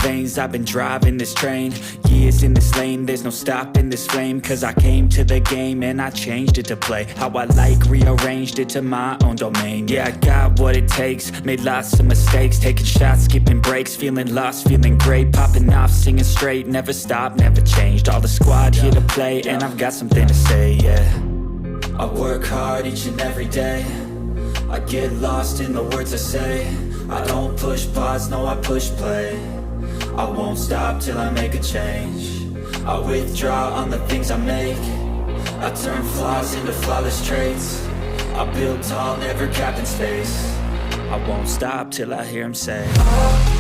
veins, I've been driving this train. Years in this lane, there's no stopping this flame. Cause I came to the game and I changed it to play how I like, rearranged it to my own domain. Yeah, I got what it takes, made lots of mistakes, taking shots, skipping breaks, feeling lost, feeling great, popping off, singing straight, never stopped, never changed. All the squad here to play, and I've got something to say, yeah. I work hard each and every day, I get lost in the words I say. I don't push pause, no, I push play. I won't stop till I make a change. I withdraw on the things I make. I turn flaws into flawless traits. I build tall, never capped in space. I won't stop till I hear him say, oh,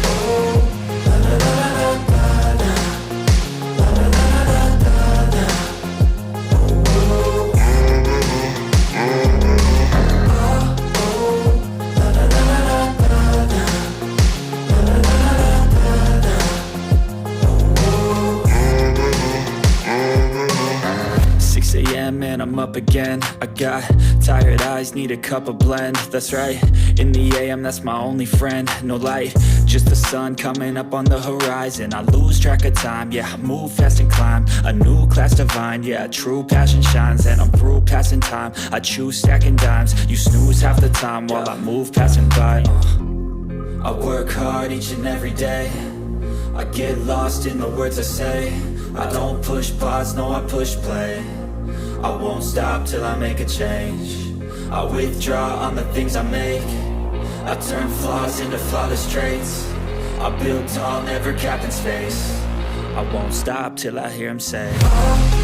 oh, la, la, la, la, la, la, la, la, la, la, la, la. And I'm up again. I got tired eyes, need a cup of blend. That's right, in the AM, that's my only friend. No light, just the sun coming up on the horizon. I lose track of time, yeah, I move fast and climb a new class divine, yeah, true passion shines. And I'm through passing time, I choose stacking dimes. You snooze half the time while I move passing by. I work hard each and every day, I get lost in the words I say. I don't push pause, no, I push play. I won't stop till I make a change. I withdraw on the things I make. I turn flaws into flawless traits. I build tall, never capped in space. I won't stop till I hear him say, oh.